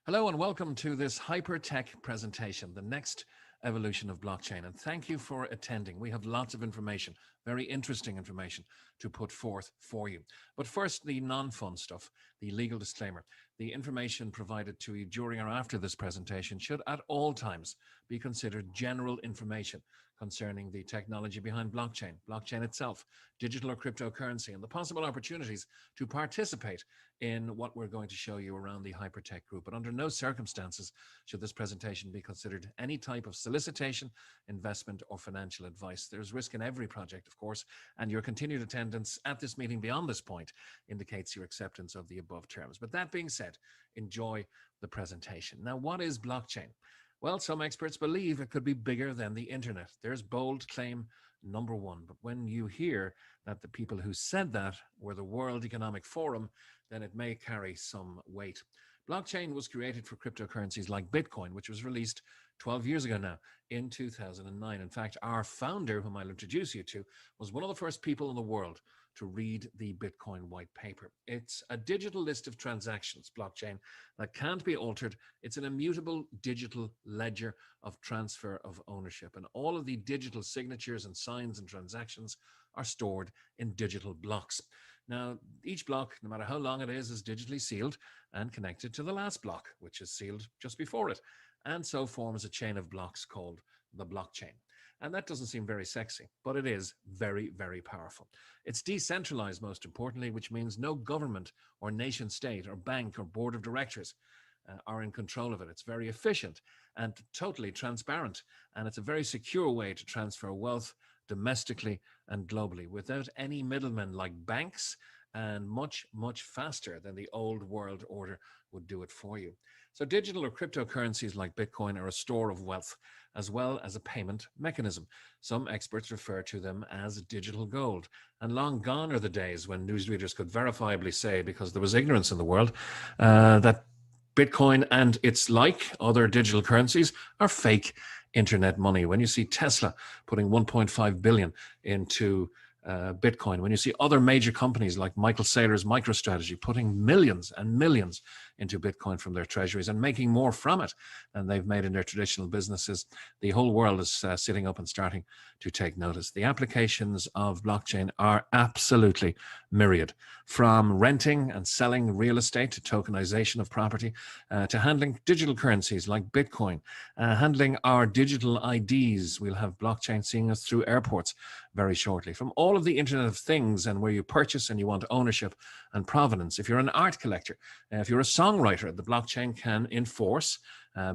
Hello and welcome to this hyper-tech presentation, the next evolution of blockchain. And thank you for attending. We have lots of information, very interesting information to put forth for you. But first, the non-fun stuff, the legal disclaimer. The information provided to you during or after this presentation should at all times be considered general information concerning the technology behind blockchain itself, digital or cryptocurrency, and the possible opportunities to participate in what we're going to show you around the Hypertech Group. But under no circumstances should this presentation be considered any type of solicitation, investment, or financial advice. There's risk in every project, of course, and your continued attendance at this meeting beyond this point indicates your acceptance of the above terms. But that being said, enjoy the presentation. Now, what is blockchain? Well, some experts believe it could be bigger than the internet. There's bold claim number one. But when you hear that the people who said that were the World Economic Forum, then it may carry some weight. Blockchain was created for cryptocurrencies like Bitcoin, which was released 12 years ago now, in 2009. In fact, our founder, whom I'll introduce you to, was one of the first people in the world to read the Bitcoin white paper. It's a digital list of transactions, blockchain, that can't be altered. It's an immutable digital ledger of transfer of ownership. And all of the digital signatures and signs and transactions are stored in digital blocks. Now, each block, no matter how long it is digitally sealed and connected to the last block, which is sealed just before it, and so forms a chain of blocks called the blockchain. And that doesn't seem very sexy, but it is very, very powerful. It's decentralized, most importantly, which means no government or nation state or bank or board of directors are in control of it. It's very efficient and totally transparent, and it's a very secure way to transfer wealth domestically and globally without any middlemen like banks, and much, much faster than the old world order would do it for you. So digital or cryptocurrencies like Bitcoin are a store of wealth as well as a payment mechanism. Some experts refer to them as digital gold. And long gone are the days when newsreaders could verifiably say, because there was ignorance in the world, that Bitcoin and its like other digital currencies are fake internet money. When you see Tesla putting 1.5 billion into Bitcoin, when you see other major companies like Michael Saylor's MicroStrategy putting millions and millions into Bitcoin from their treasuries and making more from it than they've made in their traditional businesses, the whole world is sitting up and starting to take notice. The applications of blockchain are absolutely myriad, from renting and selling real estate to tokenization of property, to handling digital currencies like Bitcoin, handling our digital IDs. We'll have blockchain seeing us through airports very shortly. From all of the Internet of Things and where you purchase and you want ownership and provenance. If you're an art collector, if you're a songwriter, the blockchain can enforce,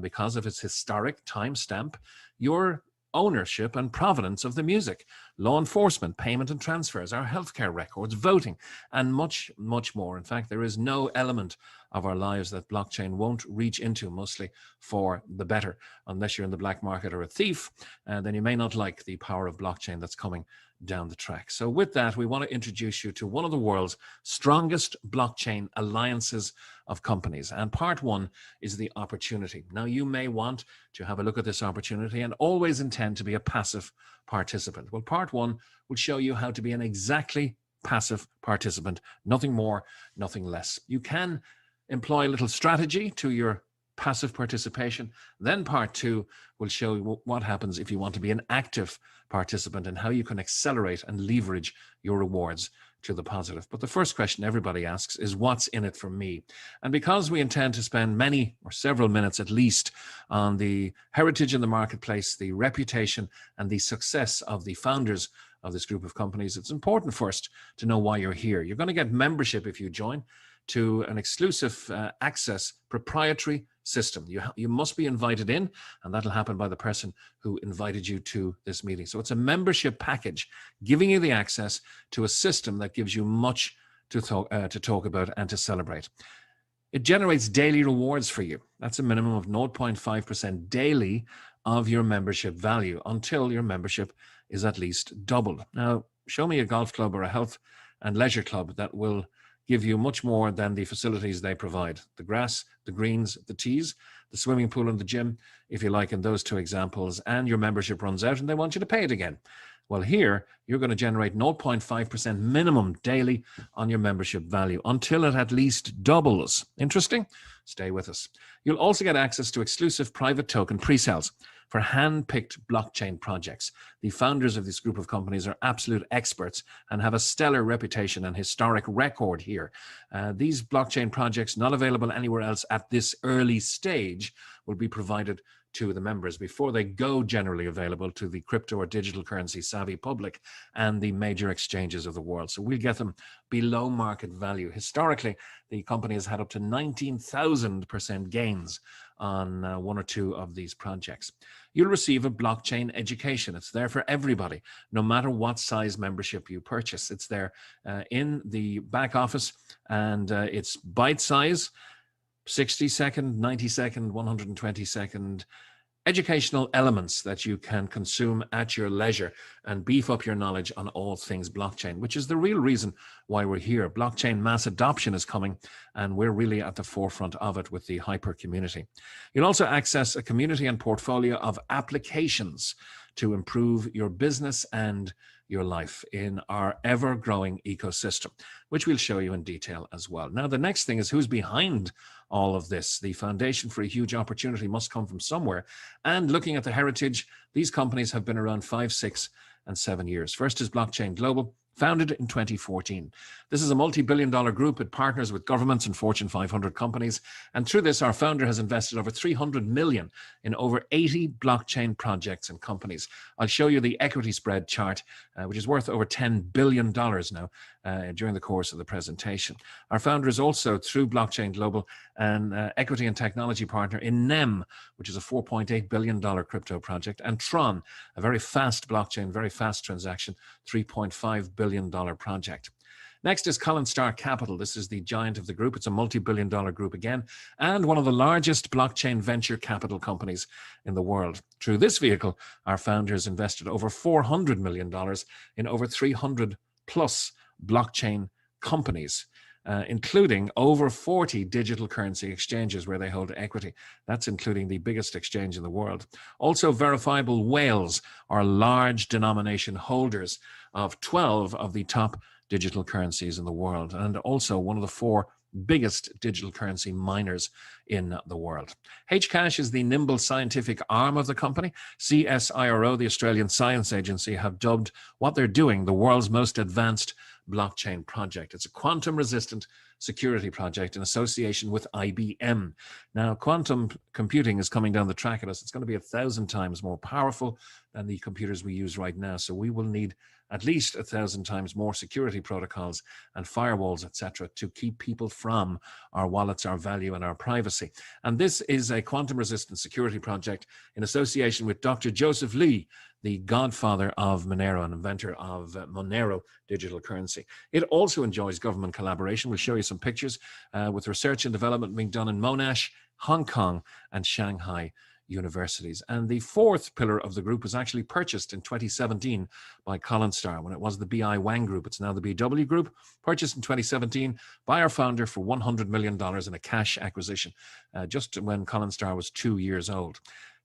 because of its historic timestamp, your ownership and provenance of the music. Law enforcement, payment and transfers, our healthcare records, voting, and much, much more. In fact, there is no element of our lives that blockchain won't reach into, mostly for the better. Unless you're in the black market or a thief, then you may not like the power of blockchain that's coming down the track. So with that, we want to introduce you to one of the world's strongest blockchain alliances of companies. And part one is the opportunity. Now, you may want to have a look at this opportunity and always intend to be a passive participant. Well, part one will show you how to be an exactly passive participant, nothing more, nothing less. You can employ a little strategy to your passive participation. Then part two will show you what happens if you want to be an active participant and how you can accelerate and leverage your rewards to the positive. But the first question everybody asks is, what's in it for me? And because we intend to spend many or several minutes at least on the heritage in the marketplace, the reputation and the success of the founders of this group of companies, it's important first to know why you're here. You're going to get membership if you join to an exclusive access proprietary system. You must be invited in, and that'll happen by the person who invited you to this meeting. So it's a membership package giving you the access to a system that gives you much to talk about and to celebrate. It generates daily rewards for you. That's a minimum of 0.5% daily of your membership value until your membership is at least doubled. Now, show me a golf club or a health and leisure club that will give you much more than the facilities they provide. The grass, the greens, the tees, the swimming pool and the gym, if you like, in those two examples, and your membership runs out and they want you to pay it again. Well, here you're going to generate 0.5% minimum daily on your membership value until it at least doubles. Interesting? Stay with us. You'll also get access to exclusive private token pre-sales for hand-picked blockchain projects. The founders of this group of companies are absolute experts and have a stellar reputation and historic record here. These blockchain projects, not available anywhere else at this early stage, will be provided to the members before they go generally available to the crypto or digital currency savvy public and the major exchanges of the world. So we'll get them below market value. Historically, the company has had up to 19,000% gains on one or two of these projects. You'll receive a blockchain education. It's there for everybody, no matter what size membership you purchase. It's there in the back office, and it's bite size, 60-second, 90-second, 120-second educational elements that you can consume at your leisure and beef up your knowledge on all things blockchain, which is the real reason why we're here. Blockchain mass adoption is coming, and we're really at the forefront of it with the hyper community. You'll also access a community and portfolio of applications to improve your business and your life in our ever-growing ecosystem, which we'll show you in detail as well. Now, the next thing is who's behind all of this. The foundation for a huge opportunity must come from somewhere. And looking at the heritage, these companies have been around 5, 6, and 7 years. First is Blockchain Global, founded in 2014. This is a multi-billion-dollar group. It partners with governments and Fortune 500 companies. And through this, our founder has invested over 300 million in over 80 blockchain projects and companies. I'll show you the equity spread chart, which is worth over $10 billion now during the course of the presentation. Our founder is also, through Blockchain Global, an equity and technology partner in NEM, which is a $4.8 billion crypto project, and Tron, a very fast blockchain, very fast transaction, $3.5 billion project. Next is Colin Star Capital. This is the giant of the group. It's a multi-billion-dollar group again, and one of the largest blockchain venture capital companies in the world. Through this vehicle, our founders invested over $400 million in over 300 plus blockchain companies, including over 40 digital currency exchanges where they hold equity. That's including the biggest exchange in the world. Also, verifiable whales are large denomination holders of 12 of the top digital currencies in the world, and also one of the 4 biggest digital currency miners in the world. Hcash is the nimble scientific arm of the company. CSIRO, the Australian Science Agency, have dubbed what they're doing the world's most advanced blockchain project. It's a quantum-resistant security project in association with IBM. Now, quantum computing is coming down the track at us. It's going to be 1,000 times more powerful than the computers we use right now. So we will need at least 1,000 times more security protocols and firewalls, etc., to keep people from our wallets, our value, and our privacy. And this is a quantum-resistant security project in association with Dr. Joseph Lee, the godfather of Monero and inventor of Monero digital currency. It also enjoys government collaboration. We'll show you some pictures with research and development being done in Monash, Hong Kong, and Shanghai universities. And the 4th pillar of the group was actually purchased in 2017 by Colin Star when it was the BI Wang Group. It's now the BW Group, purchased in 2017 by our founder for $100 million in a cash acquisition, just when Colin Star was 2 years old.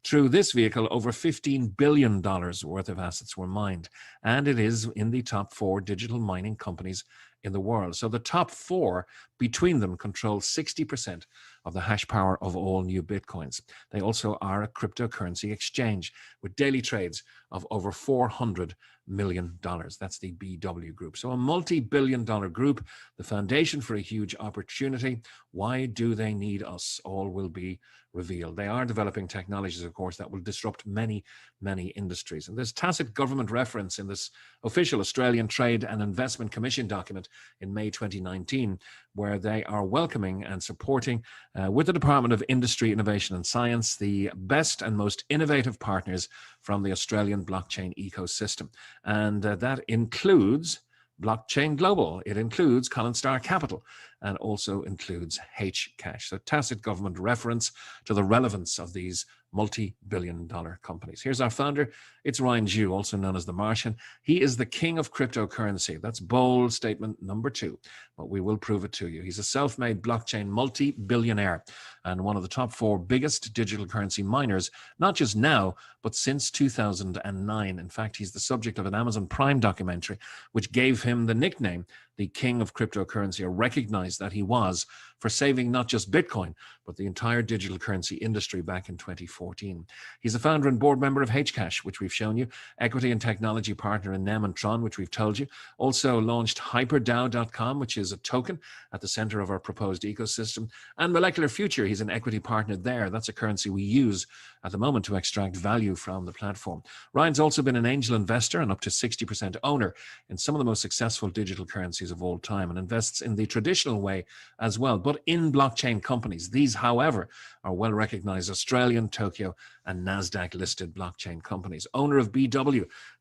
Through this vehicle, over $15 billion worth of assets were mined, and it is in the top 4 digital mining companies in the world. So the top 4 between them control 60% of the hash power of all new Bitcoins. They also are a cryptocurrency exchange with daily trades of over $400 million. That's the BW Group. So a multi-billion-dollar group, the foundation for a huge opportunity. Why do they need us? All will be revealed. They are developing technologies, of course, that will disrupt many, many industries. And there's tacit government reference in this official Australian Trade and Investment Commission document in May 2019, where they are welcoming and supporting, with the Department of Industry, Innovation and Science, the best and most innovative partners from the Australian blockchain ecosystem. And that includes Blockchain Global. It includes Colin Star Capital. and also includes Hcash. So tacit government reference to the relevance of these multi-billion-dollar companies. Here's our founder. It's Ryan Dew, also known as the Martian. He is the king of cryptocurrency. That's bold statement number 2, but we will prove it to you. He's a self-made blockchain multi-billionaire and one of the top 4 biggest digital currency miners, not just now, but since 2009. In fact, he's the subject of an Amazon Prime documentary, which gave him the nickname the king of cryptocurrency, or recognized that he was, for saving not just Bitcoin, but the entire digital currency industry back in 2014. He's a founder and board member of Hcash, which we've shown you, equity and technology partner in NEM and Tron, which we've told you, also launched hyperdao.com, which is a token at the center of our proposed ecosystem, and Molecular Future. He's an equity partner there. That's a currency we use at the moment to extract value from the platform. Ryan's also been an angel investor and up to 60% owner in some of the most successful digital currencies of all time, and invests in the traditional way as well, but in blockchain companies. These, however, are well-recognized Australian, Tokyo, and NASDAQ-listed blockchain companies. Owner of the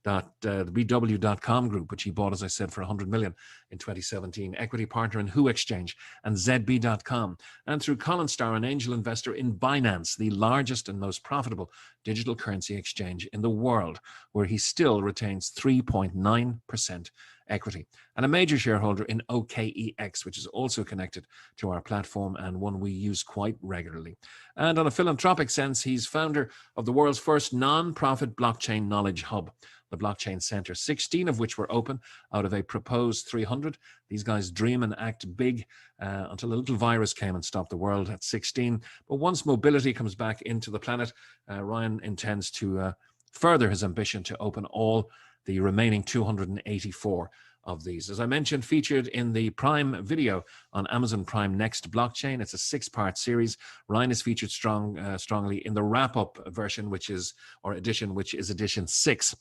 BW.com group, which he bought, as I said, for 100 million in 2017. Equity partner in Who Exchange and ZB.com. And through Colinstar, an angel investor in Binance, the largest and most profitable digital currency exchange in the world, where he still retains 3.9% equity, and a major shareholder in OKEX, which is also connected to our platform and one we use quite regularly. And on a philanthropic sense, he's founder of the world's first non-profit blockchain knowledge hub, the Blockchain Center, 16 of which were open out of a proposed 300. These guys dream and act big until a little virus came and stopped the world at 16. But once mobility comes back into the planet, Ryan intends to further his ambition to open all the remaining 284 of these. As I mentioned, featured in the Prime video on Amazon Prime Next Blockchain. It's a 6-part series. Ryan is featured strongly in the wrap-up version, which is edition 6,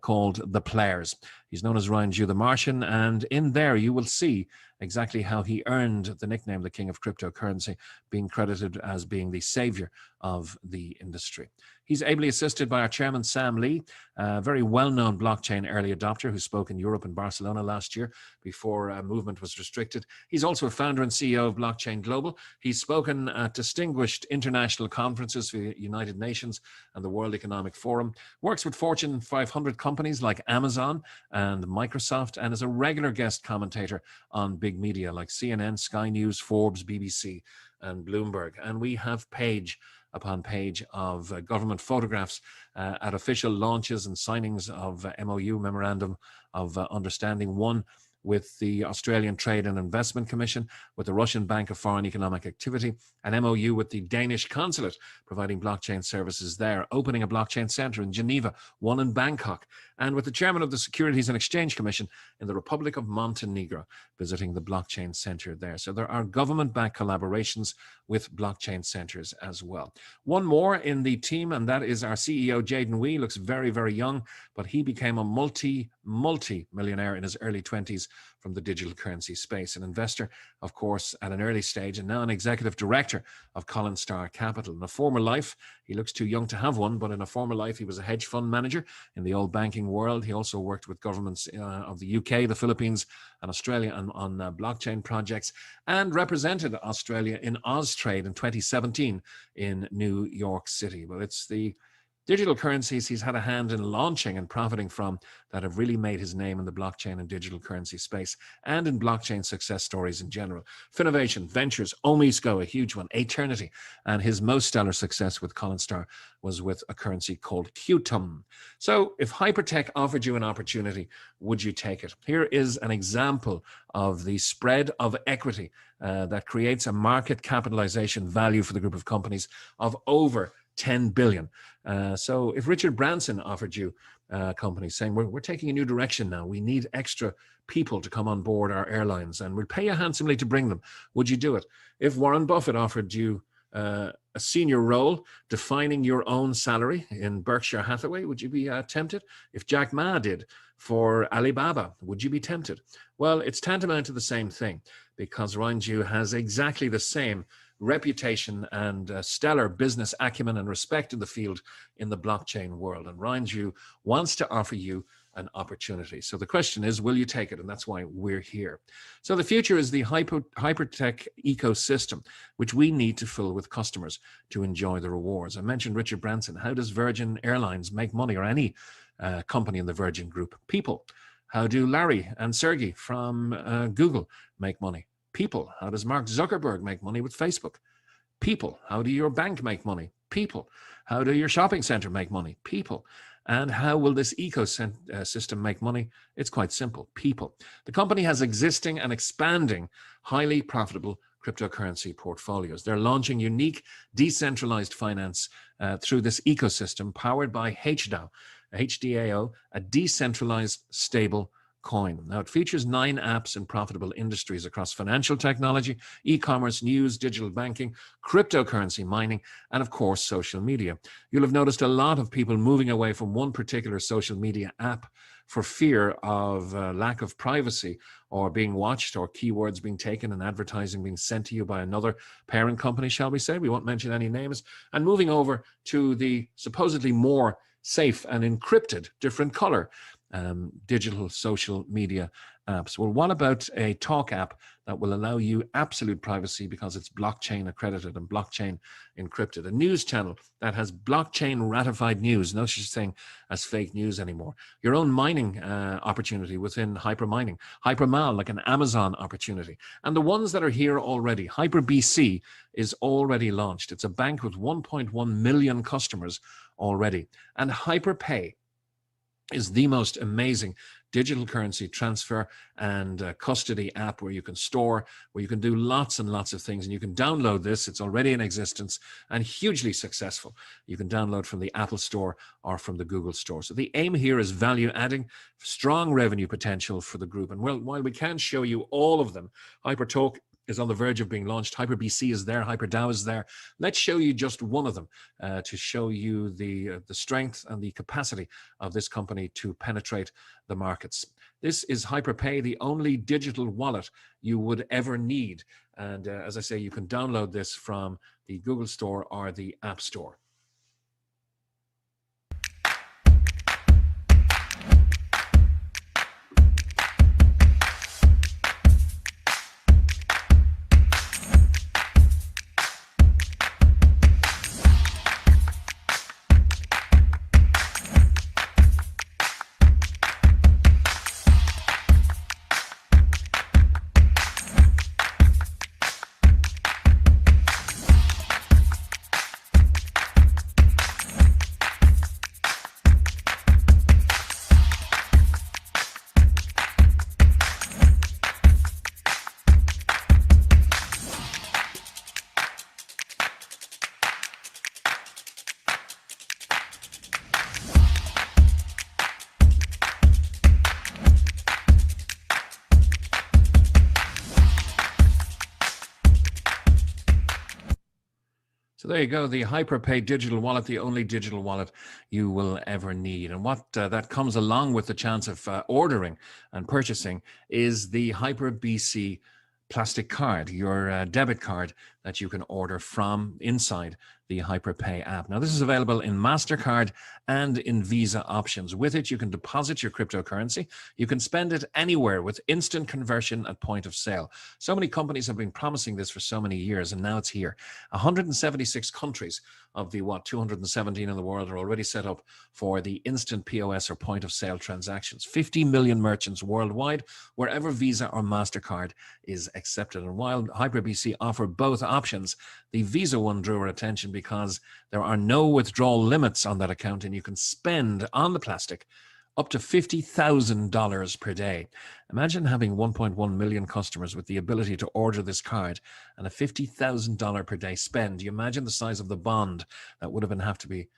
called The Players. He's known as Ryan Dew the Martian, and in there you will see exactly how he earned the nickname the king of cryptocurrency, being credited as being the savior of the industry. He's ably assisted by our chairman, Sam Lee, a very well-known blockchain early adopter who spoke in Europe and Barcelona last year before movement was restricted. He's also a founder and CEO of Blockchain Global. He's spoken at distinguished international conferences for the United Nations and the World Economic Forum, works with Fortune 500 companies like Amazon and Microsoft, and is a regular guest commentator on big media like CNN, Sky News, Forbes, BBC, and Bloomberg. And we have page upon page of government photographs at official launches and signings of MOU, Memorandum of Understanding, one with the Australian Trade and Investment Commission, with the Russian Bank of Foreign Economic Activity, an MOU with the Danish Consulate, providing blockchain services there, opening a blockchain center in Geneva, one in Bangkok, and with the chairman of the Securities and Exchange Commission in the Republic of Montenegro, visiting the blockchain center there. So there are government-backed collaborations with blockchain centers as well. One more in the team, and that is our CEO, Jaden Wee. Looks very, very young, but he became a multi-millionaire in his early 20s from the digital currency space. An investor, of course, at an early stage, and now an executive director of Colinstar Capital. In a former life, he looks too young to have one, but in a former life, he was a hedge fund manager in the old banking world. He also worked with governments of the UK, the Philippines, and Australia on blockchain projects, and represented Australia in Austrade in 2017 in New York City. Well, it's the digital currencies he's had a hand in launching and profiting from that have really made his name in the blockchain and digital currency space, and in blockchain success stories in general. Finovation, Ventures, Omisco, a huge one, Eternity, and his most stellar success with Colinstar was with a currency called Qtum. So if Hypertech offered you an opportunity, would you take it? Here is an example of the spread of equity that creates a market capitalization value for the group of companies of over 10 billion. So if Richard Branson offered you a company saying, we're taking a new direction now, we need extra people to come on board our airlines and we'll pay you handsomely to bring them, would you do it? If Warren Buffett offered you a senior role defining your own salary in Berkshire Hathaway, would you be tempted? If Jack Ma did for Alibaba, would you be tempted? Well, it's tantamount to the same thing, because Ryan Dew has exactly the same reputation and stellar business acumen and respect in the field in the blockchain world. And Ryan Dew wants to offer you an opportunity. So the question is, will you take it? And that's why we're here. So the future is the hypertech ecosystem, which we need to fill with customers to enjoy the rewards. I mentioned Richard Branson. How does Virgin Airlines make money, or any company in the Virgin Group? People. How do Larry and Sergey from Google make money? People. How does Mark Zuckerberg make money with Facebook? People. How do your bank make money? People. How do your shopping center make money? People. And how will this ecosystem make money? It's quite simple. People. The company has existing and expanding, highly profitable cryptocurrency portfolios. They're launching unique decentralized finance through this ecosystem powered by HDAO, a decentralized stable coin. Now, it features 9 apps in profitable industries across financial technology, e-commerce, news, digital banking, cryptocurrency mining, and of course, social media. You'll have noticed a lot of people moving away from one particular social media app for fear of lack of privacy, or being watched, or keywords being taken and advertising being sent to you by another parent company, shall we say. We won't mention any names. And moving over to the supposedly more safe and encrypted, different color digital social media apps. Well, what about a talk app that will allow you absolute privacy because it's blockchain accredited and blockchain encrypted? A news channel that has blockchain ratified news, no such thing as fake news anymore. Your own mining opportunity within hypermining, hypermal, like an Amazon opportunity. And the ones that are here already, HyperBC is already launched. It's a bank with 1.1 million customers already. And HyperPay is the most amazing digital currency transfer and custody app where you can store, where you can do lots and lots of things. And you can download this. It's already in existence and hugely successful. You can download from the Apple Store or from the Google Store. So the aim here is value adding, strong revenue potential for the group. And while we can't show you all of them, HyperTalk is on the verge of being launched. HyperBC is there. HyperDAO is there. Let's show you just one of them to show you the strength and the capacity of this company to penetrate the markets. This is HyperPay, the only digital wallet you would ever need. And as I say, you can download this from the Google Store or the App Store. So there you go, the HyperPay digital wallet, the only digital wallet you will ever need. And what that comes along with the chance of ordering and purchasing is the HyperBC plastic card, your debit card that you can order from inside the HyperPay app. Now, this is available in MasterCard and in Visa options. With it, you can deposit your cryptocurrency. You can spend it anywhere with instant conversion at point of sale. So many companies have been promising this for so many years, and now it's here. 176 countries of the 217 in the world are already set up for the instant POS or point of sale transactions. 50 million merchants worldwide, wherever Visa or MasterCard is accepted. And while HyperBC offer both options, the Visa one drew our attention because there are no withdrawal limits on that account, and you can spend on the plastic up to $50,000 per day. Imagine having 1.1 million customers with the ability to order this card and a $50,000 per day spend. You imagine the size of the bond that would have to be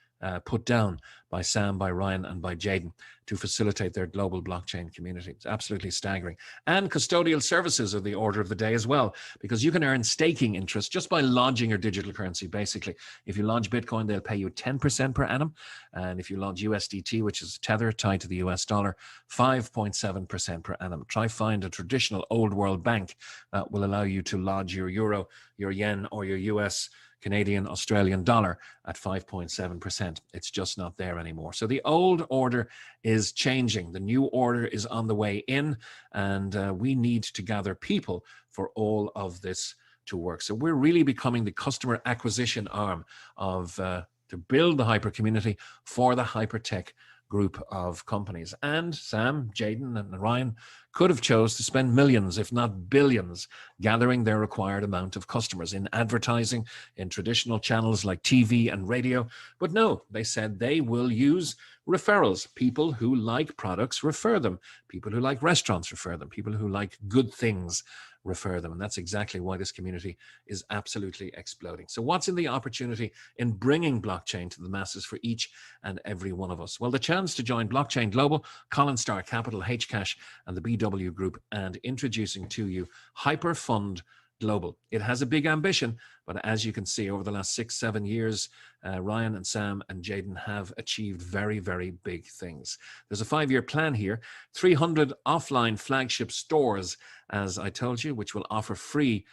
put down by Sam, by Ryan, and by Jaden to facilitate their global blockchain community. It's absolutely staggering. And custodial services are the order of the day as well, because you can earn staking interest just by lodging your digital currency, basically. If you lodge Bitcoin, they'll pay you 10% per annum. And if you lodge USDT, which is Tether tied to the US dollar, 5.7% per annum. Try find a traditional old world bank that will allow you to lodge your euro, your yen, or your US Canadian, Australian dollar at 5.7%. It's just not there there anymore. So the old order is changing. The new order is on the way in, and we need to gather people for all of this to work. So we're really becoming the customer acquisition arm of to build the hyper community for the hypertech group of companies. And Sam, Jaden, and Ryan could have chose to spend millions, if not billions, gathering their required amount of customers in advertising, in traditional channels like TV and radio. But no, they said they will use referrals. People who like products refer them. People who like restaurants refer them. People who like good things refer them. And that's exactly why this community is absolutely exploding. So what's in the opportunity in bringing blockchain to the masses for each and every one of us? Well, the chance to join Blockchain Global, Colin Star Capital, Hcash, and the BW Group, and introducing to you hyperfund Global. It has a big ambition, but as you can see, over the last 6-7 years, Ryan and Sam and Jaden have achieved very, very big things. There's a 5-year plan here, 300 offline flagship stores, as I told you, which will offer free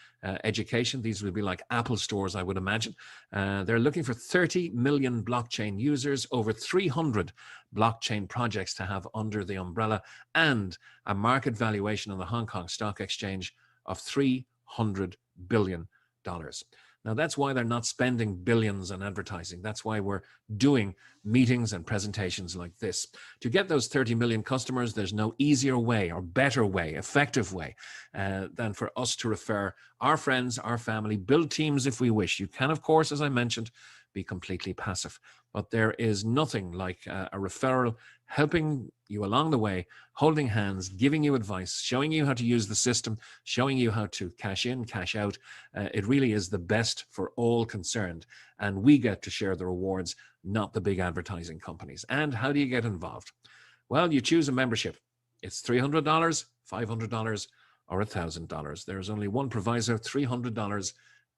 education. These will be like Apple stores, I would imagine. They're looking for 30 million blockchain users, over 300 blockchain projects to have under the umbrella, and a market valuation on the Hong Kong Stock Exchange of $300 billion. Now, that's why they're not spending billions on advertising. That's why we're doing meetings and presentations like this. To get those 30 million customers, there's no easier way or better way, effective way than for us to refer our friends, our family, build teams if we wish. You can, of course, as I mentioned, be completely passive. But there is nothing like a referral helping you along the way, holding hands, giving you advice, showing you how to use the system, showing you how to cash in, cash out. It really is the best for all concerned. And we get to share the rewards, not the big advertising companies. And how do you get involved? Well, you choose a membership. It's $300, $500, or $1,000. There's only one proviso, $300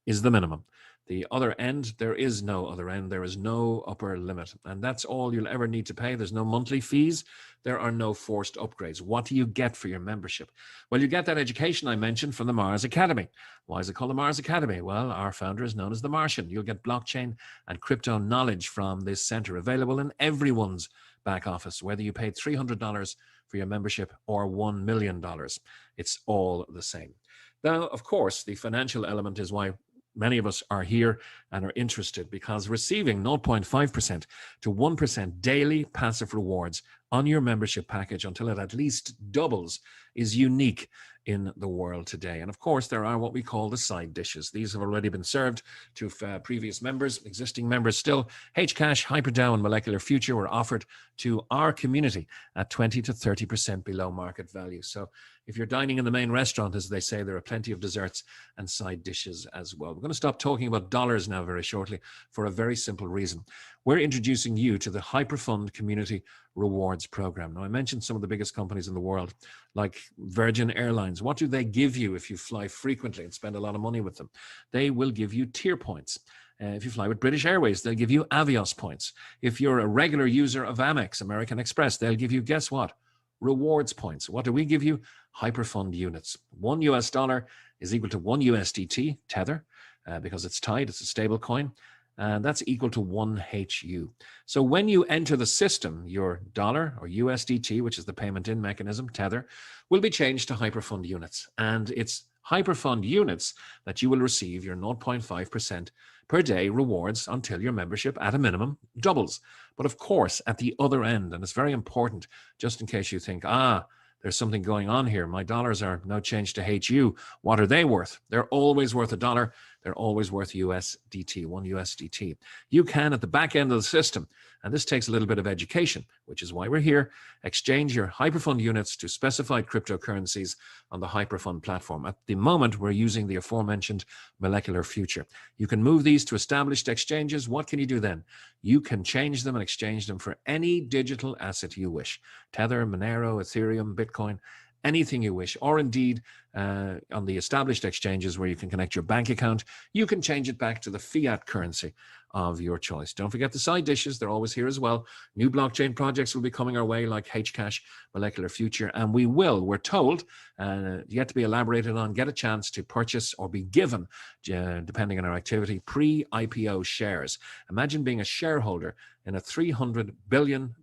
is the minimum. The other end, there is no other end. There is no upper limit. And that's all you'll ever need to pay. There's no monthly fees. There are no forced upgrades. What do you get for your membership? Well, you get that education I mentioned from the Mars Academy. Why is it called the Mars Academy? Well, our founder is known as the Martian. You'll get blockchain and crypto knowledge from this center, available in everyone's back office, whether you paid $300 for your membership or $1 million. It's all the same. Now, of course, the financial element is why many of us are here and are interested, because receiving 0.5% to 1% daily passive rewards on your membership package until it at least doubles is unique in the world today. And of course, there are what we call the side dishes. These have already been served to previous members, existing members still. Hcash, HyperDAO, and Molecular Future were offered to our community at 20 to 30% below market value. So if you're dining in the main restaurant, as they say, there are plenty of desserts and side dishes as well. We're going to stop talking about dollars now very shortly for a very simple reason. We're introducing you to the Hyperfund Community Rewards Program. Now, I mentioned some of the biggest companies in the world, like Virgin Airlines. What do they give you if you fly frequently and spend a lot of money with them? They will give you tier points. If you fly with British Airways, they'll give you Avios points. If you're a regular user of Amex, American Express, they'll give you, guess what? Rewards points. What do we give you? Hyperfund units. $1 is equal to 1 USDT, Tether, because it's tied, it's a stable coin. And that's equal to 1 HU. So when you enter the system, your dollar or USDT, which is the payment in mechanism, Tether, will be changed to Hyperfund units. And it's Hyperfund units that you will receive your 0.5% per day rewards until your membership at a minimum doubles. But of course, at the other end, and it's very important, just in case you think, there's something going on here. My dollars are now changed to HU. What are they worth? They're always worth $1. They're always worth USDT, 1 USDT. You can, at the back end of the system, and this takes a little bit of education, which is why we're here, exchange your Hyperfund units to specified cryptocurrencies on the Hyperfund platform. At the moment, we're using the aforementioned Molecular Future. You can move these to established exchanges. What can you do then? You can change them and exchange them for any digital asset you wish. Tether, Monero, Ethereum, Bitcoin, anything you wish, or indeed on the established exchanges where you can connect your bank account, you can change it back to the fiat currency of your choice. Don't forget the side dishes. They're always here as well. New blockchain projects will be coming our way, like Hcash, Molecular Future, and we're told, yet to be elaborated on, get a chance to purchase or be given, depending on our activity, pre-IPO shares. Imagine being a shareholder in a $300 billion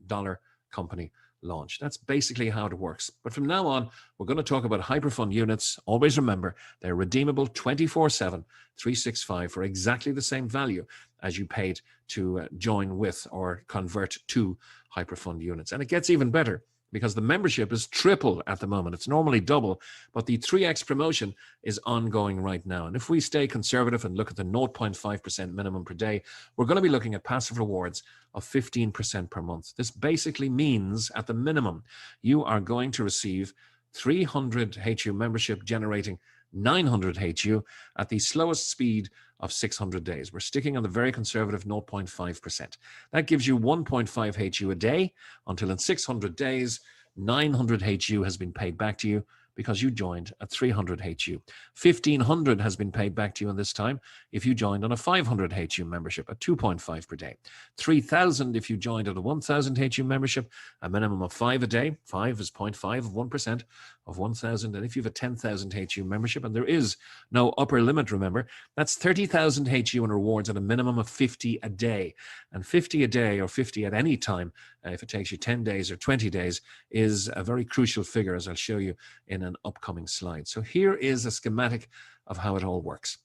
company launch. That's basically how it works. But from now on, we're going to talk about hyperfund units. Always remember, they're redeemable 24/7, 365 for exactly the same value as you paid to join with or convert to hyperfund units. And it gets even better, because the membership is triple at the moment. It's normally double, but the 3x promotion is ongoing right now. And if we stay conservative and look at the 0.5% minimum per day, we're going to be looking at passive rewards of 15% per month. This basically means, at the minimum, you are going to receive 300 HU membership, generating 900 HU at the slowest speed of 600 days. We're sticking on the very conservative 0.5%. That gives you 1.5 HU a day until in 600 days, 900 HU has been paid back to you because you joined at 300 HU. 1,500 has been paid back to you in this time if you joined on a 500 HU membership at 2.5 per day. 3,000 if you joined at a 1,000 HU membership, a minimum of 5 a day. 5 is 0.5 of 1% of 1,000. And if you have a 10,000 HU membership, and there is no upper limit, remember, that's 30,000 HU in rewards at a minimum of 50 a day. And 50 a day, or 50 at any time, if it takes you 10 days or 20 days, is a very crucial figure, as I'll show you in an upcoming slide. So here is a schematic of how it all works.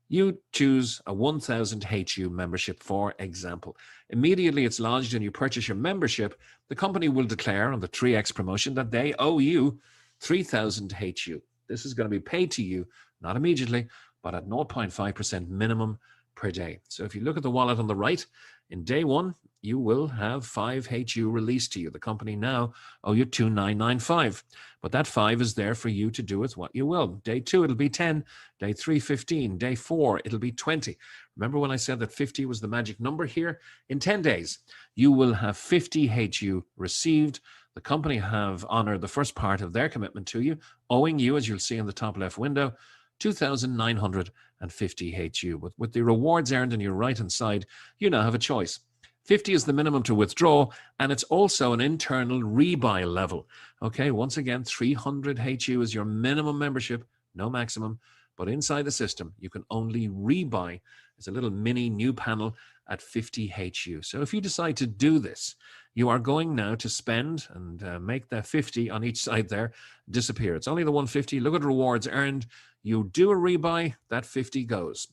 You choose a 1,000 HU membership, for example. Immediately it's lodged and you purchase your membership, the company will declare on the 3x promotion that they owe you 3,000 HU. This is going to be paid to you, not immediately, but at 0.5% minimum per day. So if you look at the wallet on the right, in day one, you will have 5 HU released to you. The company now owe you 2,995, but that 5 is there for you to do with what you will. Day 2, it'll be 10. Day 3, 15. Day 4, it'll be 20. Remember when I said that 50 was the magic number here? In 10 days, you will have 50 HU received. The company have honored the first part of their commitment to you, owing you, as you'll see in the top left window, 2,950 HU. But with the rewards earned on your right-hand side, you now have a choice. 50 is the minimum to withdraw, and it's also an internal rebuy level. Okay, once again, 300 HU is your minimum membership, no maximum, but inside the system, you can only rebuy. It's a little mini new panel at 50 HU. So if you decide to do this, you are going now to spend and make the 50 on each side there disappear. It's only the 150. Look at rewards earned. You do a rebuy, that 50 goes.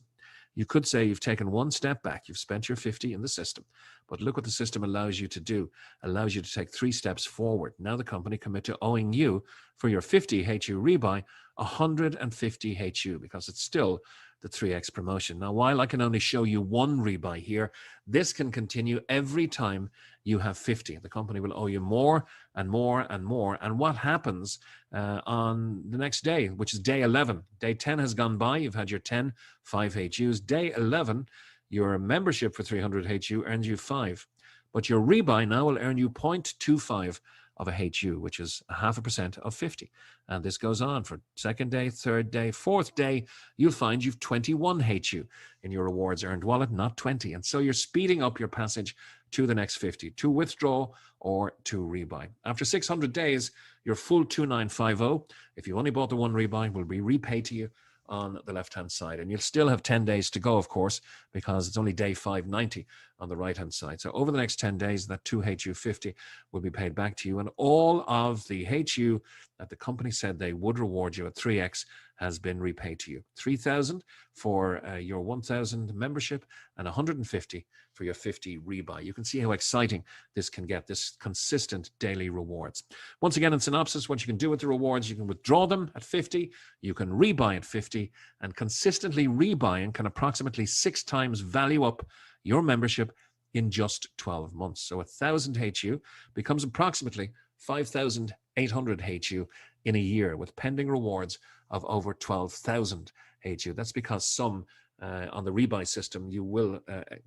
You could say you've taken one step back. You've spent your 50 in the system. But look what the system allows you to do. Allows you to take 3 steps forward. Now the company commit to owing you for your 50 HU rebuy 150 HU, because it's still the 3x promotion. Now, while I can only show you one rebuy here, this can continue every time you have 50. The company will owe you more and more and more. And what happens on the next day, which is day 11? Day 10 has gone by. You've had your 10, 5 HUs. Day 11, your membership for 300 HU earns you 5. But your rebuy now will earn you 0.25 of a HU, which is 0.5% of 50. And this goes on for second day, third day, fourth day. You'll find you've 21 HU in your rewards earned wallet, not 20. And so you're speeding up your passage to the next 50, to withdraw or to rebuy. After 600 days, your full 2,950, if you only bought the one rebuy, will be repaid to you on the left-hand side. And you'll still have 10 days to go, of course, because it's only day 590 on the right-hand side. So over the next 10 days, that 2 HU50 will be paid back to you. And all of the HU that the company said they would reward you at 3x has been repaid to you. 3,000 for your 1,000 membership and 150 for your 50 rebuy. You can see how exciting this can get, this consistent daily rewards. Once again, in synopsis, what you can do with the rewards, you can withdraw them at 50, you can rebuy at 50, and consistently rebuying can approximately 6 times value up your membership in just 12 months. So 1,000 HU becomes approximately 5,800 HU in a year, with pending rewards of over 12,000 HU. That's because some on the rebuy system, you will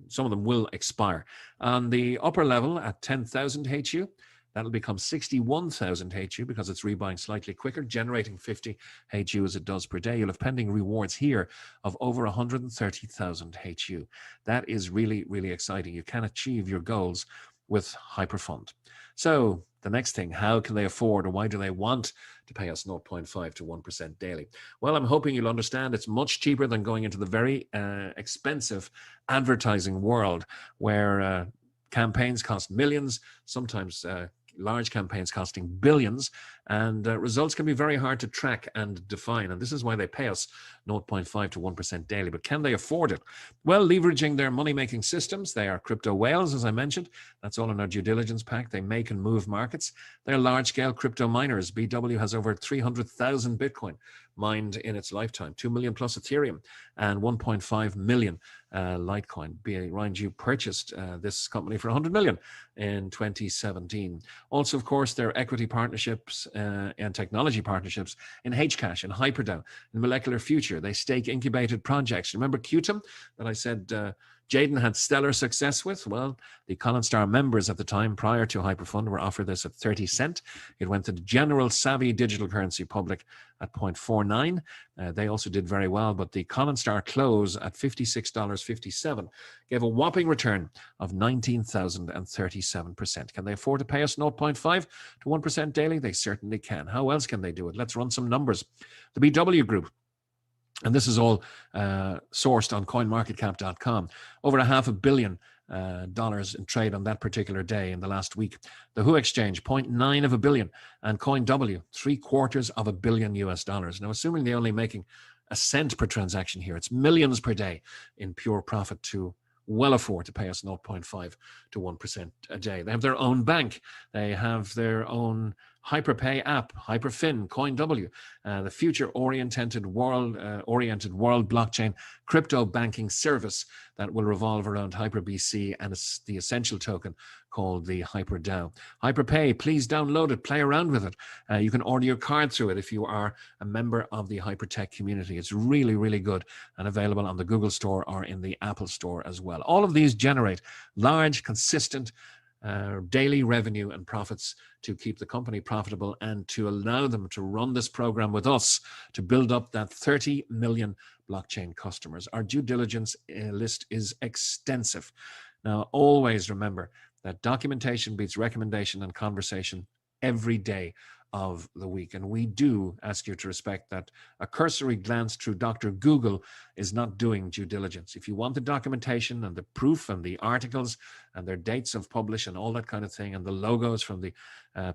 some of them will expire. On the upper level at 10,000 HU, That'll become 61,000 HU because it's rebuying slightly quicker, generating 50 HU as it does per day. You'll have pending rewards here of over 130,000 HU. That is really, really exciting. You can achieve your goals with hyperfund. So the next thing, how can they afford, or why do they want to pay us 0.5 to 1% daily? Well, I'm hoping you'll understand it's much cheaper than going into the very expensive advertising world where campaigns cost millions, sometimes large campaigns costing billions, and results can be very hard to track and define. And this is why they pay us 0.5 to 1% daily. But can they afford it? Well, leveraging their money-making systems. They are crypto whales, as I mentioned. That's all in our due diligence pack. They make and move markets. They're large-scale crypto miners. BW has over 300,000 Bitcoin mined in its lifetime, 2 million plus Ethereum, and 1.5 million Litecoin. Ryan Ju purchased this company for 100 million in 2017. Also, of course, their equity partnerships and technology partnerships in Hcash and HyperDAO and Molecular Future. They stake incubated projects. Remember Qtum that I said Jaden had stellar success with? Well, the Colin Star members at the time, prior to Hyperfund, were offered this at 30 cent. It went to the general savvy digital currency public at 0.49. They also did very well, but the Colin Star close at $56.57 gave a whopping return of 19,037%. Can they afford to pay us 0.5 to 1% daily? They certainly can. How else can they do it? Let's run some numbers. The BW Group, and this is all sourced on coinmarketcap.com. Over $500 million in trade on that particular day in the last week. The WHO exchange, 0.9 billion, and CoinW, $750 million US. Now, assuming they're only making a cent per transaction here, it's millions per day in pure profit to well afford to pay us 0.5 to 1% a day. They have their own bank. They have their own Hyperpay app, Hyperfin, CoinW, the future-oriented world blockchain crypto banking service that will revolve around HyperBC and the essential token called the HyperDAO. Hyperpay, please download it, play around with it. You can order your card through it if you are a member of the Hypertech community. It's really, really good and available on the Google Store or in the Apple Store as well. All of these generate large, consistent daily revenue and profits to keep the company profitable and to allow them to run this program with us to build up that 30 million blockchain customers. Our due diligence list is extensive. Now, always remember that documentation beats recommendation and conversation every day of the week. And we do ask you to respect that a cursory glance through Dr. Google is not doing due diligence. If you want the documentation and the proof and the articles and their dates of publish and all that kind of thing and the logos from the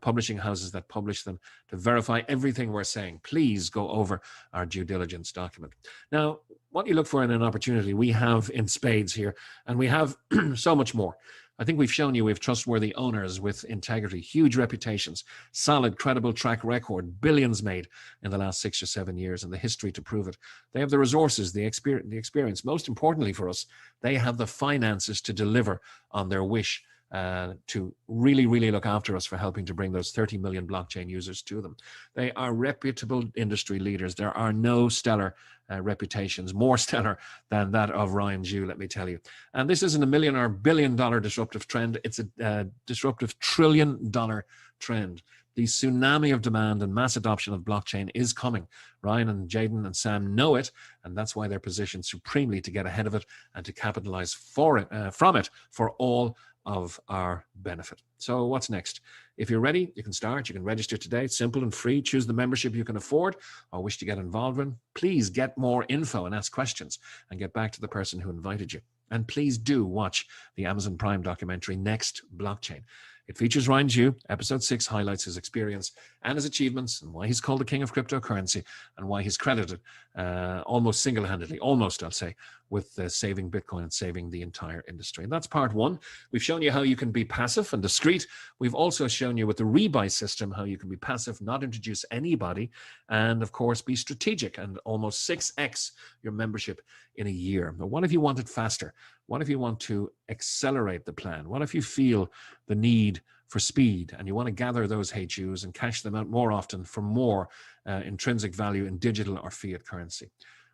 publishing houses that publish them to verify everything we're saying, please go over our due diligence document. Now, what you look for in an opportunity, we have in spades here, and we have so much more. I think we've shown you we have trustworthy owners with integrity, huge reputations, solid, credible track record, billions made in the last 6 or 7 years, and the history to prove it. They have the resources, the experience. Most importantly for us, they have the finances to deliver on their wish to really, really look after us for helping to bring those 30 million blockchain users to them. They are reputable industry leaders. There are no stellar reputations more stellar than that of Ryan Ju, let me tell you. And this isn't a million or billion dollar disruptive trend. It's a disruptive $1 trillion trend. The tsunami of demand and mass adoption of blockchain is coming. Ryan and Jaden and Sam know it, and that's why they're positioned supremely to get ahead of it and to capitalize from it for all of our benefit. So what's next? If you're ready, you can start. You can register today. It's simple and free. Choose the membership you can afford or wish to get involved in. Please get more info and ask questions and get back to the person who invited you. And please do watch the Amazon Prime documentary, Next Blockchain. It features Ryan Ju. Episode 6 highlights his experience and his achievements and why he's called the king of cryptocurrency and why he's credited almost single-handedly, almost I'll say, with saving Bitcoin and saving the entire industry. And that's part 1. We've shown you how you can be passive and discreet. We've also shown you with the rebuy system how you can be passive, not introduce anybody, and of course be strategic and almost 6x your membership in a year. But what if you want it faster? What if you want to accelerate the plan? What if you feel the need for speed and you want to gather those HUs and cash them out more often for more intrinsic value in digital or fiat currency?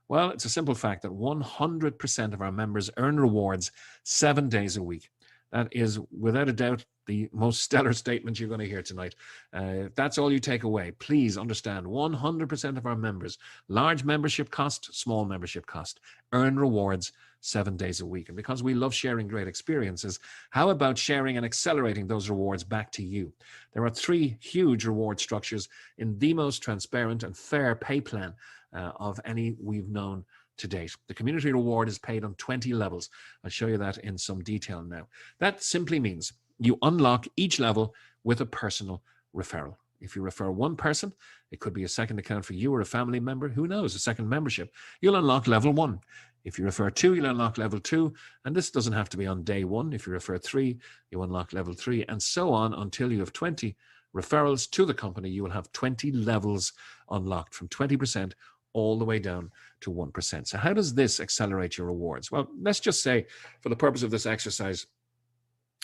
Well, it's a simple fact that 100% of our members earn rewards 7 days a week. That is, without a doubt, the most stellar statement you're going to hear tonight. That's all you take away. Please understand, 100% of our members, large membership cost, small membership cost, earn rewards 7 days a week. And because we love sharing great experiences, how about sharing and accelerating those rewards back to you? There are 3 huge reward structures in the most transparent and fair pay plan of any we've known to date. The community reward is paid on 20 levels. I'll show you that in some detail now. That simply means you unlock each level with a personal referral. If you refer one person, it could be a second account for you or a family member, who knows, a second membership, you'll unlock level 1. If you refer 2, you'll unlock level 2, and this doesn't have to be on day 1. If you refer 3, you unlock level 3, and so on until you have 20 referrals to the company. You will have 20 levels unlocked, from 20% all the way down to 1%. So how does this accelerate your rewards? Well, let's just say, for the purpose of this exercise,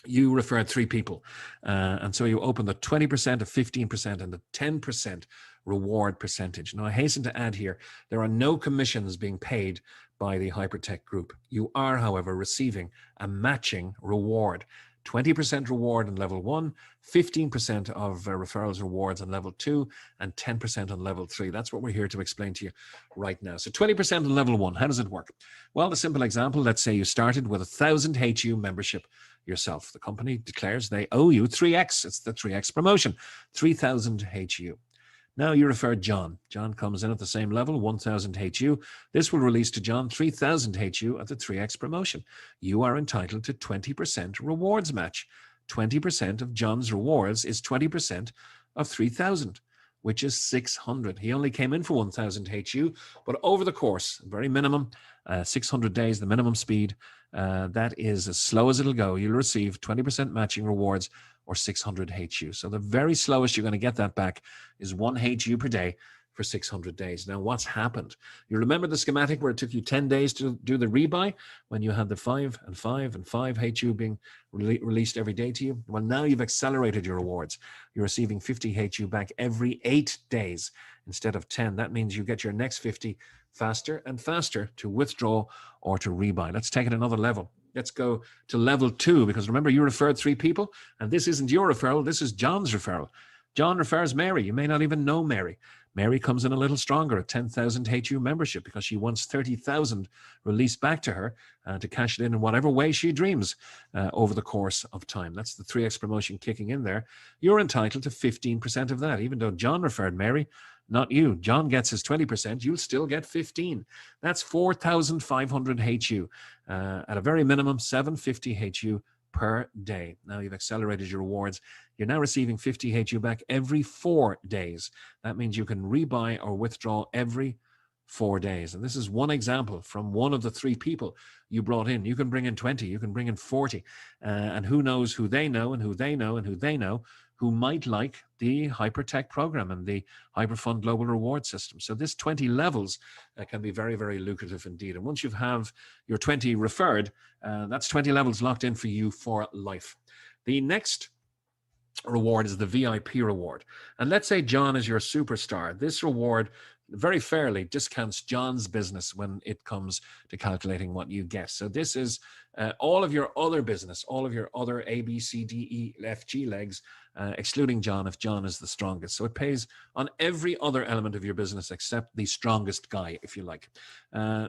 you referred 3 people. And so you open the 20%, a 15%, and the 10% reward percentage. Now, I hasten to add here, there are no commissions being paid by the Hypertech Group. You are, however, receiving a matching reward. 20% reward on level 1, 15% of referrals rewards on level 2, and 10% on level 3. That's what we're here to explain to you right now. So 20% on level 1, how does it work? Well, the simple example, let's say you started with 1,000 HU membership yourself. The company declares they owe you 3x. It's the 3x promotion, 3,000 HU. Now you refer John. John comes in at the same level, 1,000 HU. This will release to John 3,000 HU at the 3x promotion. You are entitled to 20% rewards match. 20% of John's rewards is 20% of 3,000, which is 600. He only came in for 1,000 HU, but over the course, very minimum, 600 days, the minimum speed, that is as slow as it'll go. You'll receive 20% matching rewards or 600 HU. So the very slowest you're going to get that back is 1 HU per day for 600 days. Now, what's happened? You remember the schematic where it took you 10 days to do the rebuy, when you had the 5 and 5 and 5 HU being released every day to you? Well, now you've accelerated your rewards. You're receiving 50 HU back every 8 days instead of 10. That means you get your next 50 faster and faster to withdraw or to rebuy. Let's take it another level. Let's go to level 2, because remember, you referred 3 people, and this isn't your referral, this is John's referral. John refers Mary. You may not even know Mary. Mary comes in a little stronger at 10,000 HU membership because she wants 30,000 released back to her to cash it in whatever way she dreams over the course of time. That's the 3x promotion kicking in there. You're entitled to 15% of that, even though John referred Mary, not you. John gets his 20%, you'll still get 15. That's 4,500 HU at a very minimum, 750 HU per day. Now you've accelerated your rewards. You're now receiving 50 HU back every 4 days. That means you can rebuy or withdraw every 4 days. And this is one example from one of the 3 people you brought in. You can bring in 20, you can bring in 40, and who knows who they know and who they know and who they know who might like the Hypertech program and the hyperfund global reward system. So this 20 levels can be very, very lucrative indeed. And once you have your 20 referred, that's 20 levels locked in for you for life. The next reward is the VIP reward. And let's say John is your superstar. This reward very fairly discounts John's business when it comes to calculating what you get. So this is all of your other business, all of your other A, B, C, D, E, F, G legs, excluding John if John is the strongest. So it pays on every other element of your business except the strongest guy, if you like.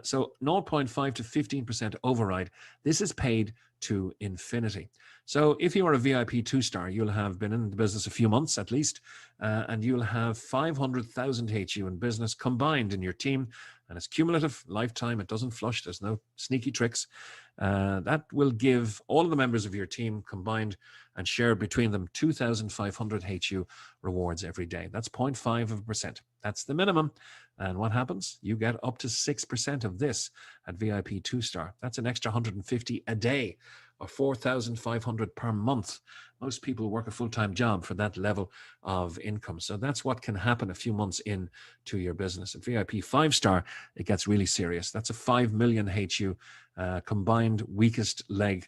So 0.5 to 15% override. This is paid to infinity. So if you are a VIP 2-star, you'll have been in the business a few months at least, and you'll have 500,000 HU in business combined in your team, and it's cumulative, lifetime, it doesn't flush, there's no sneaky tricks. That will give all of the members of your team combined and shared between them 2,500 HU rewards every day. That's 0.5%. That's the minimum. And what happens? You get up to 6% of this at VIP 2-star. That's an extra 150 a day, or 4,500 per month. Most people work a full-time job for that level of income. So that's what can happen a few months into your business. At VIP 5-star, it gets really serious. That's a 5 million HU combined weakest leg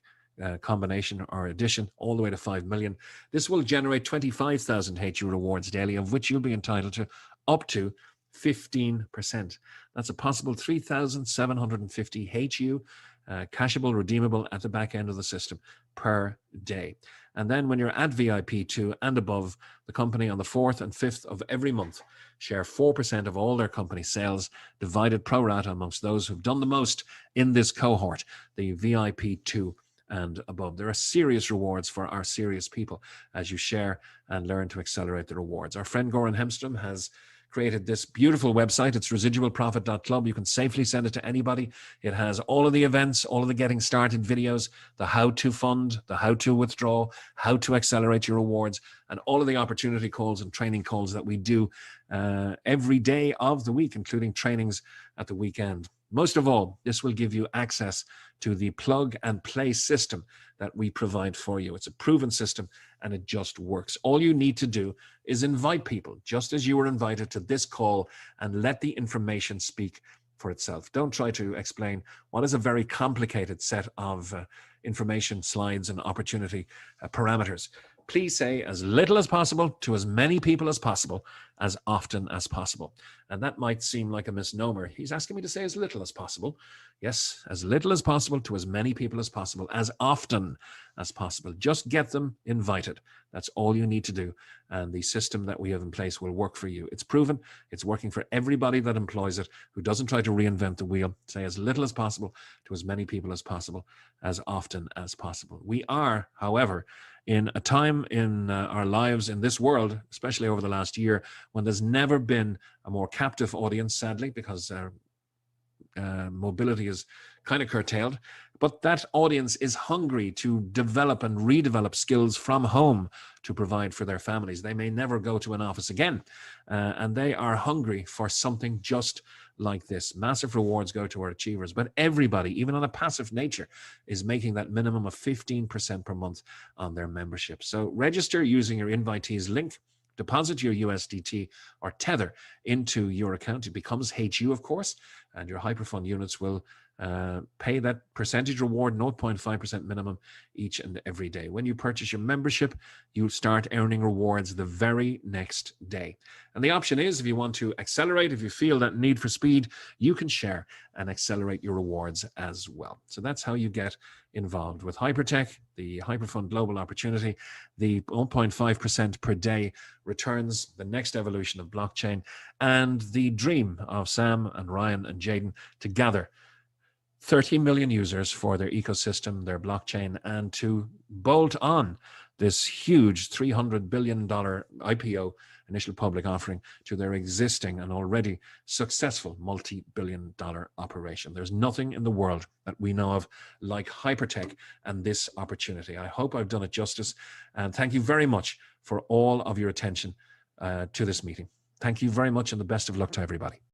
combination or addition, all the way to 5 million. This will generate 25,000 HU rewards daily, of which you'll be entitled to up to 15%. That's a possible 3,750 HU cashable, redeemable at the back end of the system per day. And then when you're at VIP 2 and above, the company on the 4th and 5th of every month share 4% of all their company sales, divided pro rata amongst those who've done the most in this cohort, the VIP 2 and above. There are serious rewards for our serious people as you share and learn to accelerate the rewards. Our friend Goran Hemstrom has created this beautiful website. It's residualprofit.club. You can safely send it to anybody. It has all of the events, all of the getting started videos, the how to fund, the how to withdraw, how to accelerate your rewards, and all of the opportunity calls and training calls that we do every day of the week, including trainings at the weekend. Most of all, this will give you access to the plug and play system that we provide for you. It's a proven system and it just works. All you need to do is invite people, just as you were invited to this call, and let the information speak for itself. Don't try to explain what is a very complicated set of information, slides, and opportunity parameters. Please say as little as possible to as many people as possible, as often as possible. And that might seem like a misnomer. He's asking me to say as little as possible. Yes, as little as possible to as many people as possible, as often as possible. Just get them invited. That's all you need to do. And the system that we have in place will work for you. It's proven. It's working for everybody that employs it, who doesn't try to reinvent the wheel. Say as little as possible to as many people as possible, as often as possible. We are, however, in a time in our lives in this world, especially over the last year, when there's never been a more captive audience, sadly, because mobility is kind of curtailed. But that audience is hungry to develop and redevelop skills from home to provide for their families. They may never go to an office again, and they are hungry for something just like this. Massive rewards go to our achievers, but everybody, even on a passive nature, is making that minimum of 15% per month on their membership. So register using your invitees link, deposit your USDT or Tether into your account. It becomes HU, of course, and your hyperfund units will pay that percentage reward, 0.5% minimum each and every day. When you purchase your membership, you start earning rewards the very next day. And the option is, if you want to accelerate, if you feel that need for speed, you can share and accelerate your rewards as well. So that's how you get involved with Hypertech, the Hyperfund Global Opportunity, the 1.5% per day returns, the next evolution of blockchain, and the dream of Sam and Ryan and Jaden to gather 30 million users for their ecosystem, their blockchain, and to bolt on this huge $300 billion IPO, initial public offering, to their existing and already successful multi-billion dollar operation. There's nothing in the world that we know of like Hypertech and this opportunity. I hope I've done it justice, and thank you very much for all of your attention to this meeting. Thank you very much, and the best of luck to everybody.